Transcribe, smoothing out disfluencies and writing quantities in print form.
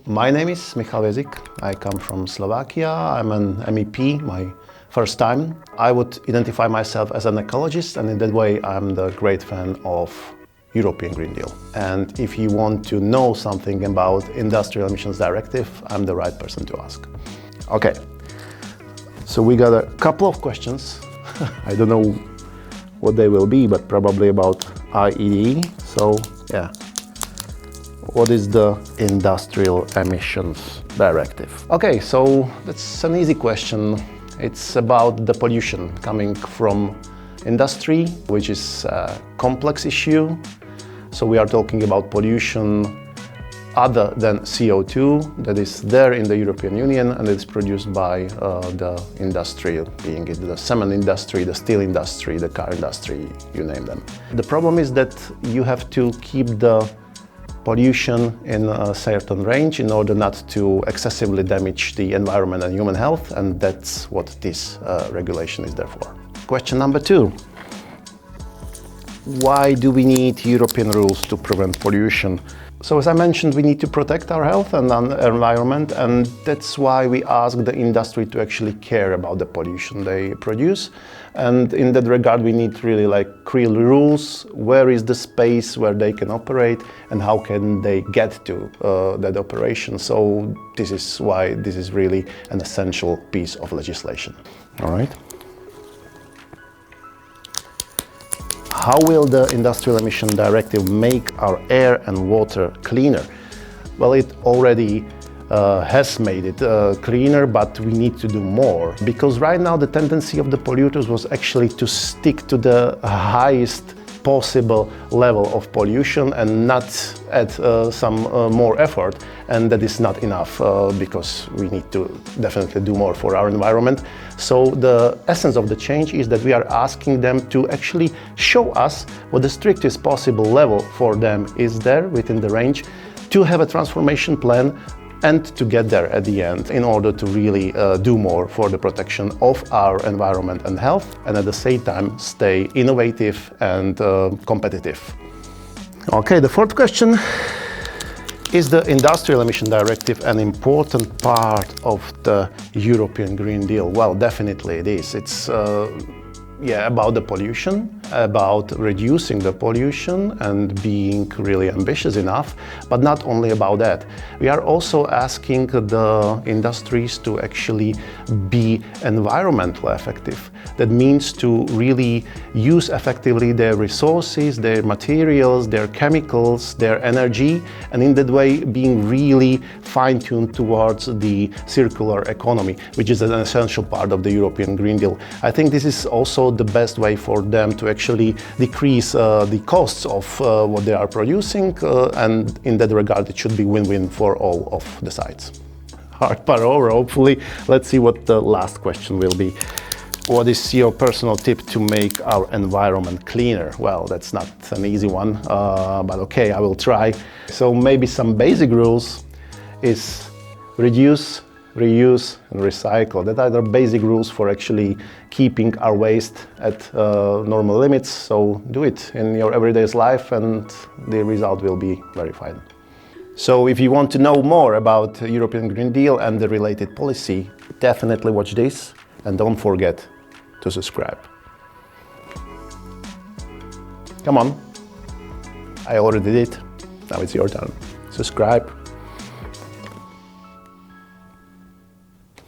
My name is Michal Wiezik. I come from Slovakia. I'm an MEP, my first time. I would identify myself as an ecologist, and in that way I'm the great fan of European Green Deal. And if you want to know something about Industrial Emissions Directive, I'm the right person to ask. Okay, so we got a couple of questions. I don't know what they will be, but probably about IED. So yeah. What is the Industrial Emissions Directive? Okay, so that's an easy question. It's about the pollution coming from industry, which is a complex issue. So we are talking about pollution other than CO2 that is there in the European Union and is produced by the industry, being it the cement industry, the steel industry, the car industry, you name them. The problem is that you have to keep the pollution in a certain range in order not to excessively damage the environment and human health, and that's what this regulation is there for. Question number 2. Why do we need European rules to prevent pollution? So as I mentioned, we need to protect our health and our environment, and that's why we ask the industry to actually care about the pollution they produce. And in that regard, we need really clear rules. Where is the space where they can operate and how can they get to that operation? So this is why this is really an essential piece of legislation. All right. How will the Industrial Emission Directive make our air and water cleaner? Well, it already has made it cleaner, but we need to do more. Because right now the tendency of the polluters was actually to stick to the highest possible level of pollution and not add some more effort. And that is not enough because we need to definitely do more for our environment. So the essence of the change is that we are asking them to actually show us what the strictest possible level for them is there within the range, to have a transformation plan and to get there at the end in order to really do more for the protection of our environment and health, and at the same time stay innovative and competitive. Okay, the fourth question. Is the Industrial Emission Directive an important part of the European Green Deal? Well, definitely it is. It's about the pollution, about reducing the pollution and being really ambitious enough, but not only about that. We are also asking the industries to actually be environmentally effective. That means to really use effectively their resources, their materials, their chemicals, their energy, and in that way being really fine-tuned towards the circular economy, which is an essential part of the European Green Deal. I think this is also the best way for them to actually decrease the costs of what they are producing, and in that regard it should be win-win for all of the sides. Hard part over, hopefully. Let's see what the last question will be. What is your personal tip to make our environment cleaner? Well, that's not an easy one, but okay, I will try. So maybe some basic rules is reduce, reuse and recycle. That are the basic rules for actually keeping our waste at normal limits. So do it in your everyday life and the result will be very fine. So if you want to know more about European Green Deal and the related policy, definitely watch this and don't forget to subscribe. Come on, I already did it. Now it's your turn. Subscribe.